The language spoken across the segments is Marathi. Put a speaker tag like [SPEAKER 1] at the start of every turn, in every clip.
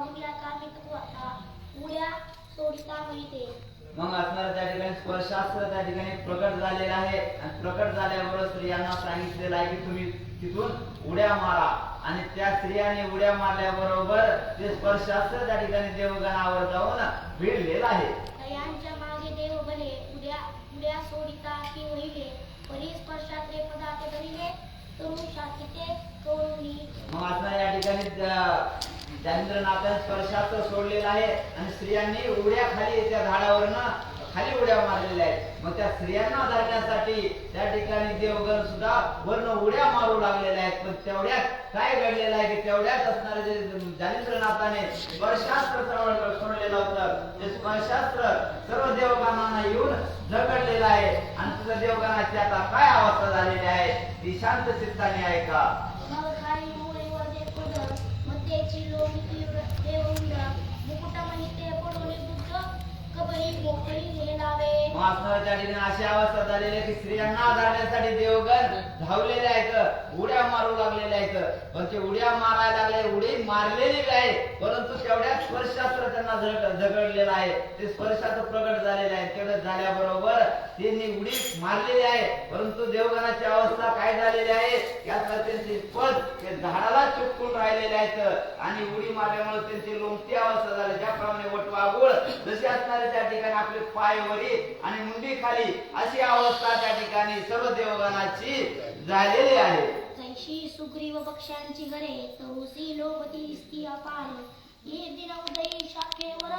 [SPEAKER 1] उरल्या कामित्वाचा उड्या सोडिता मिळते.
[SPEAKER 2] मग असणारा त्या ठिकाणी स्पर्शास्त्र त्या ठिकाणी प्रकट झालेला आहे आणि प्रकट झाल्यावर स्त्रियांना सांगितलेलं आहे की तुम्ही तिथून उड्या मारा आणि त्या स्त्रियांनी उड्या मारल्याबरोबर ते स्पर्शास्त्र त्या ठिकाणी देवगणावर जाऊन भिडलेलं आहे.
[SPEAKER 1] यांच्या मागे देव बने उड्या सोडिता की वहिले परी स्पर्शात्रे पदार्थ धरिले तरुण शास्त्रे कळूनी.
[SPEAKER 2] मग असणारा या ठिकाणी जालिंद्रनाथाने स्पर्शास्त्र सोडलेलं आहे आणि स्त्रियांनी उड्या खाली त्या झाडावरनं खाली उड्या मारलेल्या आहेत. मग त्या स्त्रियांना धरण्यासाठी त्या ठिकाणी देवगण सुद्धा वर्ण उड्या मारू लागलेल्या आहेत. पण तेवढ्यात काय घडलेलं आहे की तेवढ्यात असणारे जे जालिंद्रनाथाने स्पर्शास्त्र सोडलेलं होतं ते स्पर्शास्त्र सर्व देवगणांना येऊन झगडलेलं आहे आणि तुझ्या देवगणाची आता काय अवस्था झालेली आहे ती शांत चित्ताने ऐका.
[SPEAKER 1] मग खाली मुळीवर जे पडलं मध्येची लोणी देवउंडा मुकुटामणी ते पडोनी बुद्ध कबरी मोकळी हे लावे.
[SPEAKER 2] त्या ठिकाणी अशी अवस्था झालेली आहे की स्त्रियांना धरण्यासाठी देवगण धावलेले आहेत, उड्या मारू लागलेले आहेत. पण ते उड्या मारायला लागले, उडी मारलेली आहे परंतु तेवढ्यात स्पर्शास्त्र त्यांना झगडलेलं आहे. ते स्पर्शास्त्र प्रगट झालेले आहे. तेवढं झाल्याबरोबर त्यांनी उडी मारलेली आहे परंतु देवगणाची अवस्था काय झालेली आहे याचा त्यांची पद ते झाडाला चिपकून राहिलेले आहेत आणि उडी मारल्यामुळे त्यांची लोंबती अवस्था झाली. ज्याप्रमाणे वटवाघूळ जसे असणारे त्या ठिकाणी आपले पाय वरी आणि मुंडी खाली अशी अवस्था त्या ठिकाणी सर्व देवगणाची झालेली आहे.
[SPEAKER 1] जैशी सुग्रीव पक्ष्यांची घरे तरुसी लोभती दिसती अपार ये दिन उदयी शाखेवर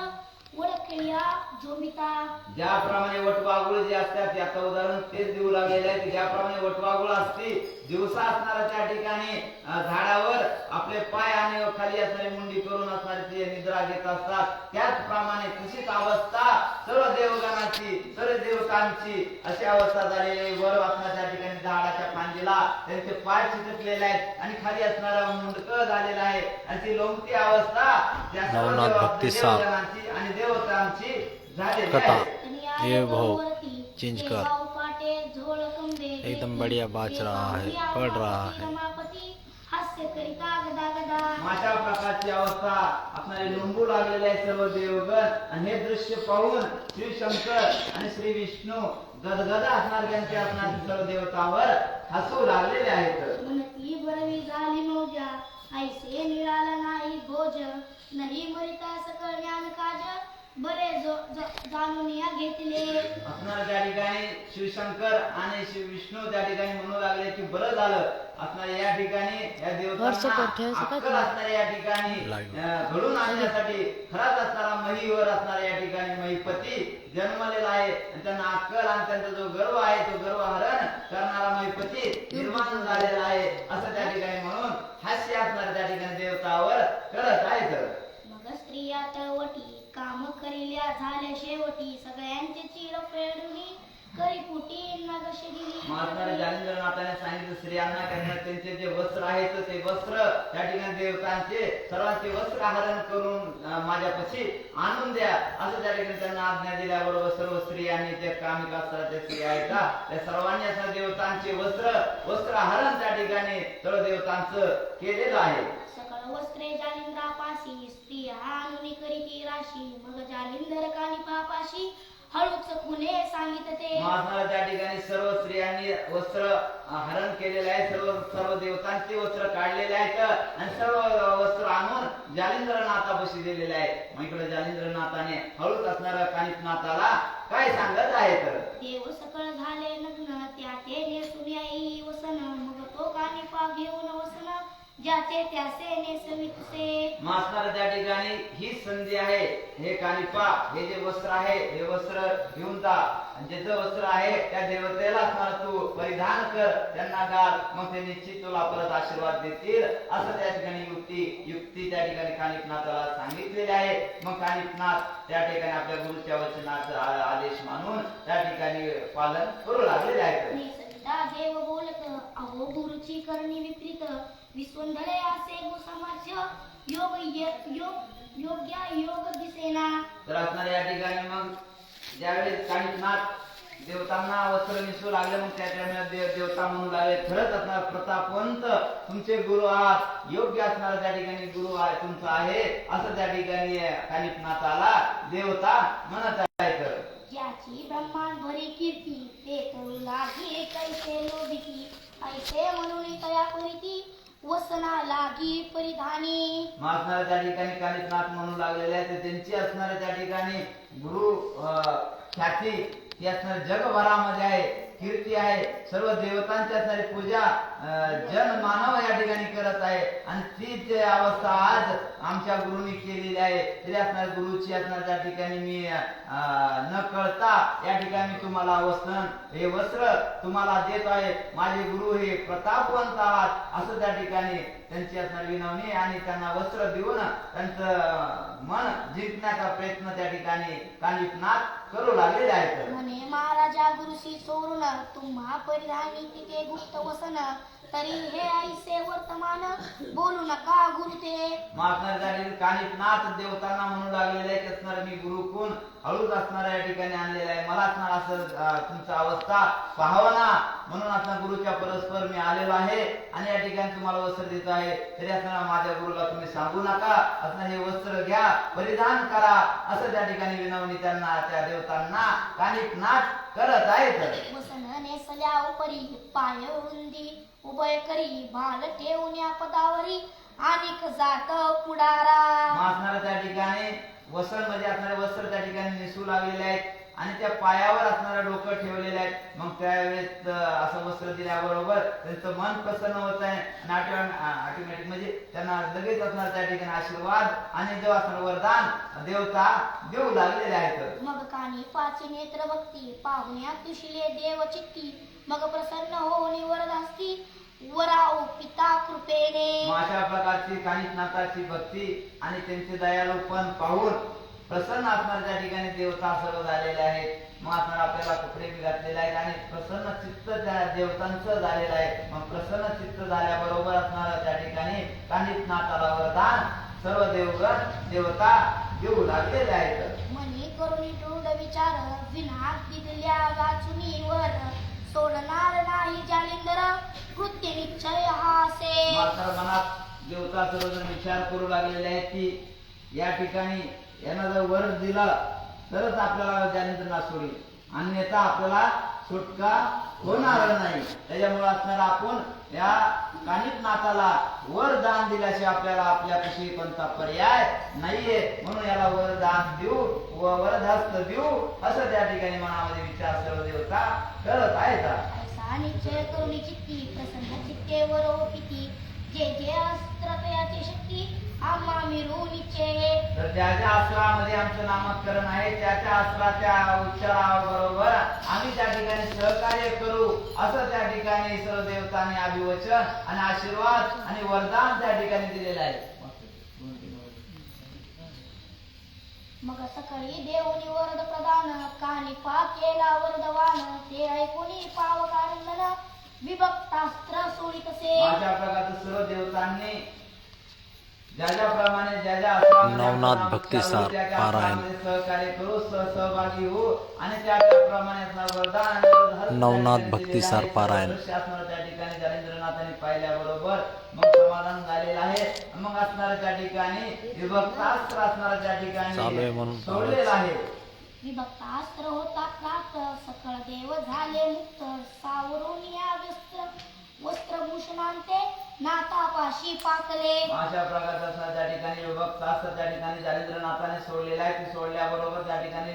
[SPEAKER 1] वडखिया झोमिता.
[SPEAKER 2] ज्याप्रमाणे वटवाघूळ जे असतात याचं उदाहरण तेच देऊ लागलेले आहे की ज्याप्रमाणे वटवाघूळ असते दिवसा असणारा त्या ठिकाणी झाडावर आपले पाय आणि खाली असणारी मुंडी करून असणारे ते निद्रा घेत असतात त्याचप्रमाणे तशीच अवस्था सर्व देवगणाची सर्व देवतांची अशी अवस्था झालेली आहे. वर असणाऱ्या त्या ठिकाणी झाडाच्या फांदीला त्यांचे पाय चिटकलेले आहेत आणि खाली असणारा मुंडक झालेला आहे आणि ती लोंबती अवस्था त्या सर्व देवगणांची आणि देवतांची झालेली आहे.
[SPEAKER 3] ये भाऊ चिंचकर एकदम बढ़िया बाच रहा है, पढ़ रहा है.
[SPEAKER 2] अशा प्रकारची अवस्था आपल्याला लोंबू लागलेले आहे सर्व देवगण आणि हे दृश्य पाहून श्री शंकर आणि श्री विष्णू गदगदा असणार त्यांच्या असणार सर्व देवतांवर हसू लागलेले आहेत.
[SPEAKER 1] म्हणती बरवी झाली मौजा ऐसे निळाला नाही भोज नाही मरिता सकळ ज्ञान काज बरे जाणून या घेतले.
[SPEAKER 2] असणार त्या ठिकाणी शिवशंकर आणि शिव विष्णू त्या ठिकाणी म्हणू लागले की बरं झालं असणार या ठिकाणी या देवतांना अक्कल असणारे या ठिकाणी घडून आणण्यासाठी खराच असणारा महीवर असणारा या ठिकाणी महीपती जन्मलेला आहे आणि त्यांना अक्कल आणि त्यांचा जो गर्व आहे तो गर्व हरण करणारा महीपती निर्माण झालेला आहे असं त्या ठिकाणी म्हणून हास्य असणारे त्या ठिकाणी देवतावर करत आहेत.
[SPEAKER 1] मग स्त्रिया तळवटी काम करिल्या झाल्या शेवटी सगळ्यांचे चिर फेडूनी करी पुटी नगशी दिली.
[SPEAKER 2] महात्मा जालिंद्रनाथाने सांगितलं स्त्रियांना त्यांना त्यांचे जे वस्त्र आहेत ते वस्त्र त्या ठिकाणी देवतांचे सर्वांचे वस्त्र हरण करून माझ्यापाशी आणून द्या असं त्या ठिकाणी त्यांना आज्ञा दिल्याबरोबर सर्व स्त्रियांनी जे कामिका असतात त्या स्त्रिया आहेत त्या सर्वांनी असं देवतांचे वस्त्र हरण त्या ठिकाणी सर्व देवतांचं केलेलं आहे.
[SPEAKER 1] सकळ वस्त्रे जालिंद्रापाशी स्त्री आणून करीती राशी मग जालिंदर कानी पापाशी हळूच कुणे सांगितते.
[SPEAKER 2] महात्मा त्या ठिकाणी सर्व स्त्रियांनी वस्त्र हरण केलेले आहे. सर्व देवतांचे वस्त्र काढलेले आहेत आणि सर्व वस्त्र आणून जालिंद्रनाथापाशी दिलेले आहे. मग इकडे जालिंद्रनाथाने हळूच असणाऱ्या कानिपनाथाला काय सांगत आहेत.
[SPEAKER 1] देव सकळ झाले नग्न त्या ते नेसून याई वसन मग तो कानिपा घेऊन वसन ज्याचे त्याचे नेसवितसे.
[SPEAKER 2] मास्तर त्या ठिकाणी ही संधी आहे. हे कानिपा हे जे वस्त्र आहे हे वस्त्र घेऊन जा ज्याचं वस्त्र आहे त्या देवतेला तू परिधान कर त्यांना घाल मग ते निश्चित तुला परत आशीर्वाद देतील असं त्या ठिकाणी युक्ती त्या ठिकाणी कानिपनाथाला सांगितलेली आहे. मग कानिपनाथ त्या ठिकाणी आपल्या गुरुच्या वचनाचा आदेश मानून त्या ठिकाणी पालन करू लागलेले आहेत.
[SPEAKER 1] देव बोलत अहो गुरुची करणी विपरीत विश्वंधरे असे गुसमाच योग्य योग दिसेना.
[SPEAKER 2] तर असणाऱ्या या ठिकाणी मग ज्यावेळेस कानिपनाथ देवतांना वस्त्र निसू लागले. मग त्या टायमाला देवता म्हणू लागले, खरंच असणार प्रतापवंत तुमचे गुरु आहात, योग्य असणार त्या ठिकाणी गुरु आहे तुमचा आहे असं त्या ठिकाणी कानिफनाथाला देवता म्हणत आहेत.
[SPEAKER 1] ज्याची ब्रह्मांड भरी कीर्ती ते करू लागी कैसे लोभिती ऐसे म्हणून तया करीती वसना लागी परिधानी.
[SPEAKER 2] असणाऱ्या त्या ठिकाणी कानिफनाथ म्हणू लागलेले आहेत. त्यांची असणाऱ्या त्या ठिकाणी गुरु ख्याती ती असणारी जगभरामध्ये आहे, कीर्ती आहे. सर्व देवतांची असणारी पूजा जन मानव या ठिकाणी करत आहे आणि तीच अवस्था आज आमच्या गुरुनी केलेली आहे. तरी असणार गुरुची असणार त्या ठिकाणी मी न कळता या ठिकाणी तुम्हाला हे वस्त्र तुम्हाला देत आहे. माझे गुरु हे प्रतापवंत आहात असं त्या ठिकाणी त्यांची असणार विनवणी आणि त्यांना वस्त्र देऊन त्यांचं मन जिंकण्याचा प्रयत्न त्या ठिकाणी कानिफनाथ करू लागलेले आहेत.
[SPEAKER 1] म्हणे महाराजा गुरुशी सोडून तुम्हा परिधानी तिथे गुप्त वसन तरी हे ऐसे वर्तमान बोलू नका गुरुते.
[SPEAKER 2] कानिफनाथ देवतांना म्हणू लागलेले आहे की असणार मी गुरु कोण हळूच असणार या ठिकाणी आणलेला आहे. मला असणार असं तुमचा अवस्था पाहावा ना म्हणून असणार गुरुच्या परस्पर मी आलेलो आहे आणि या ठिकाणी तुम्हाला वस्त्र देत आहे. तरी असणार माझ्या गुरुला तुम्ही सांगू नका, असणार हे वस्त्र घ्या परिधान करा असं त्या ठिकाणी विनवणी त्यांना त्या देवतांना कानिफनाथ करत आहेत.
[SPEAKER 1] वसन नेसल्या उपरी पाय रुंदी उभय करी भाल ठेवण्या पदावरी अनेक जात पुढारा.
[SPEAKER 2] असणाऱ्या त्या ठिकाणी वसन म्हणजे असणारे वस्त्र त्या ठिकाणी नेसू लागलेले आहेत आणि त्या पायावर असणारं डोकं ठेवलेलं आहे. मग त्यावेळेस असं वस्त्र दिल्याबरोबर त्यांचं मन प्रसन्न होत आहे आणि ऑटोमॅटिक म्हणजे त्यांना लगेच असणार त्या ठिकाणी आशीर्वाद आणि जो असणार वरदान देवता देऊ लागलेले आहेत.
[SPEAKER 1] मग कानी पाची नेत्र भक्ती पाहुण्या तुशिले देव चित्ती मग प्रसन्न होऊन वरदास्ती वराऊ पिता कृपेने.
[SPEAKER 2] अशा प्रकारची कानिफनाथाची भक्ती आणि त्यांचे दयाळूपण पाहून प्रसन्न असणार त्या ठिकाणी देवता सर्व झालेले आहेत. मग असणार आपल्याला कपडे बी घातलेले आहेत आणि प्रसन्न चित्त त्या देवतांचं झालेलं आहे. मग प्रसन्न चित्त झाल्याबरोबर असणार त्या ठिकाणी कानिफनाथाला वरदान सर्व देवगण देवता देऊ लागलेले आहेत.
[SPEAKER 1] मनी करुणी दृढ विचार विना दिल्या वाचुनी वर सोडणार नाही जालिंदर कृत्य निश्चय हासे.
[SPEAKER 2] मनात देवता सर्वजण विचार करू लागलेले आहेत की या ठिकाणी यांना जर वर दिला तरच आपल्याला जालिंदर सोडेल, अन्यथा आपल्याला सुटका होणार नाही. त्याच्यामुळे असणार आपण या कानिफनाथाला वरदान दिल्याशिवाय आपल्याला आपल्यापाशी कोणता पर्याय नाहीये. म्हणून याला वरदान देऊ व वरदहस्त देऊ असं त्या ठिकाणी मनामध्ये विचार सर्व देवता करत आहेत.
[SPEAKER 1] ऐसा निश्चय करुणी चित्ती प्रसन्न चित्ते वरोपिती जे जे अस्त्र तयाची शक्ती आम्हा मिरू निश्चय.
[SPEAKER 2] तर ज्या अस्त्रामध्ये आमचं नामकरण आहे त्या अस्त्राच्या उच्चाराबरोबर आम्ही त्या ठिकाणी सहकार्य करू असं त्या ठिकाणी सर्व देवतांनी अभिवचन आणि आशीर्वाद आणि वरदान त्या ठिकाणी दिलेलं आहे.
[SPEAKER 1] मग सकाळी देवनी वरद प्रदान कानिफा केला वरदवान ते ऐकूनी पावकानंदन विभक्तास्त्र सोडितसे.
[SPEAKER 2] अशा प्रकारचं सर्व देवतांनी ज्याप्रमाणे
[SPEAKER 3] नवनाथ भक्तिसार पारायण
[SPEAKER 2] सहकार्य करू सहभागी हो आणि त्याप्रमाणे वरदान
[SPEAKER 3] नवनाथ भक्तिसार पारायण
[SPEAKER 2] त्या ठिकाणी जालिंद्रनाथांनी पाहिल्याबरोबर मग समाधान झालेलं आहे. मग असणाऱ्या त्या ठिकाणी विभक्तास्त्र असणाऱ्या त्या ठिकाणी
[SPEAKER 3] म्हणून
[SPEAKER 2] सोडलेलं आहे.
[SPEAKER 1] विभक्तास्त्र होता प्राप्त सकळ देव झाले मुक्त सावरून या वस्त्रभूषणांते नाथापाशी पातले.
[SPEAKER 2] अशा प्रकारचा त्या ठिकाणी विभक्तास्त्र त्या ठिकाणी जालिंद्रनाथाने सोडलेला आहे. ते सोडल्याबरोबर त्या ठिकाणी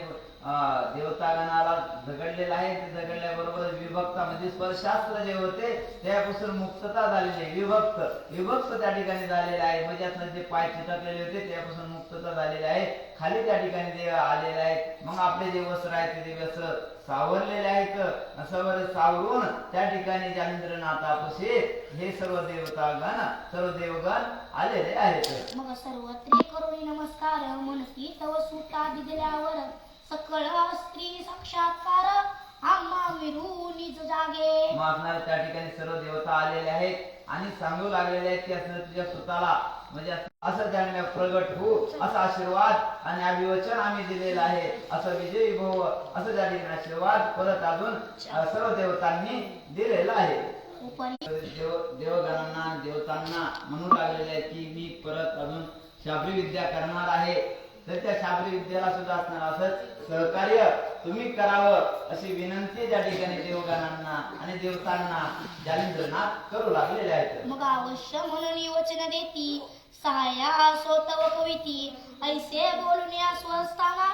[SPEAKER 2] देवतागणाला झगडलेलं आहे. ते झगडल्याबरोबर विभक्त म्हणजे स्पर्शास्त्र जे होते त्यापासून मुक्तता झालेली विभक्त त्या ठिकाणी झालेले आहे. म्हणजे असं जे पाय चिटकलेले होते त्यापासून मुक्तता झालेली आहे. खाली त्या ठिकाणी देव आलेले आहेत. मग आपले जे वस्त्र आहेत ते वस्त्र सावरलेले आहेत. सावरून त्या ठिकाणी जालिंद्रनाथापाशी हे सर्व देवगण आलेले आहेत.
[SPEAKER 1] मग सर्वत्री करुणी नमस्कार मनसी तव सुता दिल्यावर सकळ स्त्री साक्षात्कार आम्हा विरू निज जागे.
[SPEAKER 2] मग त्या ठिकाणी सर्व देवता आलेले आहेत आणि सांगू लागलेले आहेत की असं तुझ्या सुताला म्हणजे असं त्यांना प्रगट हो असा आशीर्वाद आणि अभिवचन आम्ही दिलेलं आहे. असं विजयी भव असं त्या ठिकाणी आशीर्वाद परत अजून सर्व देवतांनी दिलेला आहे. देवगणांना देवतांना म्हणू लागलेले आहे की मी परत अजून शाब्री विद्या करणार आहे. तर त्या शाब्री विद्याला सुद्धा असणार असंच सहकार्य तुम्ही करावं अशी विनंती त्या ठिकाणी देवगणांना आणि देवतांना जालिंद्रनाथ करू लागलेले आहेत.
[SPEAKER 1] मग अवश्य म्हणून वचन देती सहाय्या सोतव कविती ऐसे बोलून या स्वस्थाना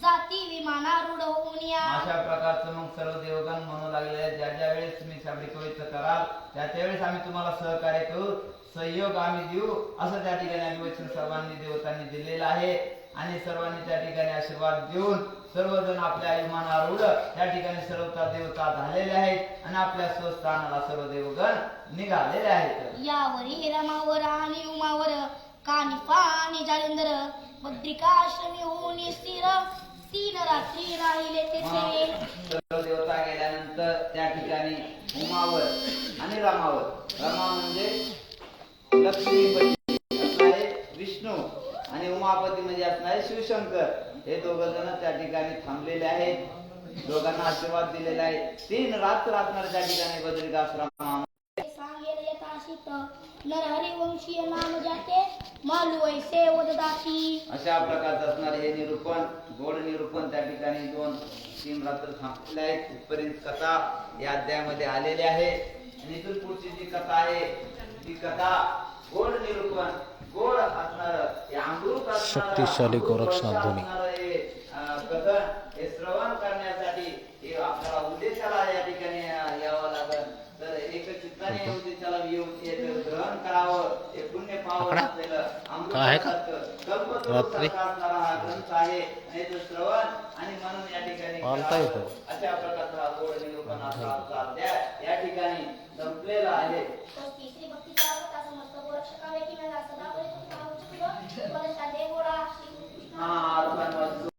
[SPEAKER 1] जाती विमानारूढ होऊन या.
[SPEAKER 2] अशा प्रकारचं मग सर्व देवगण म्हणू लागले आहेत ज्या वेळेस तुम्ही शाब्री कविता कराल त्या वेळेस आम्ही तुम्हाला सहकार्य करू सहयोग आम्ही देऊ असं त्या ठिकाणी अभिवचन सर्वांनी देवतांनी दिलेलं आहे. आणि सर्वांनी त्या ठिकाणी आशीर्वाद देऊन सर्वजण आपल्या विमानारूढ त्या ठिकाणी सर्व देवता झालेले आहेत आणि आपल्या स्वस्थानाला सर्व देवगण निघालेले आहेत.
[SPEAKER 1] यावरी रमावर आणि उमावर कानिफा आणि जालिंदर बद्रिकाश्रमी होऊन स्थिर 3 रात्री राहिले तेथे.
[SPEAKER 2] सर्व देवता गेल्यानंतर त्या ठिकाणी उमावर आणि रमावर रमा म्हणजे लक्ष्मीपती असणारे विष्णू आणि उमापती म्हणजे असणारे शिवशंकर हे दोघ जण त्या ठिकाणी थांबलेले आहेत. दोघांना आशीर्वाद दिलेला आहे. 3 रात्र असणार त्या ठिकाणी बद्रिकाश्रम
[SPEAKER 1] सांगेल यथाशित नरहरी वंशीय नाम जाते मालू ऐसे वददाती.
[SPEAKER 2] अशा प्रकारचं असणार हे निरूपण गोड निरूपण त्या ठिकाणी 2-3 रात्र थांबलेले आहेत. इथपर्यंत कथा या अध्यायामध्ये आलेली आहे आणि इथून पुढची जी कथा आहे ती कथा गोड निरूपण गोड असणार
[SPEAKER 3] शक्तिशाली गोरक्षनाथ धोनी
[SPEAKER 2] कथन हे श्रवण करण्यासाठी हे आपल्याला उद्देशाला या ठिकाणी यावं लागेल. तर एक चित्ताने उद्देशाला येऊन ग्रहण करावं हे पुण्य पावन असलेलं अमृतासारखं कल्पतरू असणारा हा ग्रंथ आहे. आणि तो श्रवण आणि म्हणून या ठिकाणी अशा प्रकारचा गोड निरूपणाचा अध्याय या ठिकाणी संपलेला आहे.
[SPEAKER 1] तिसरी भक्तीचा अर्थ समस्त गोरक्षकावे की मला सदा परिचित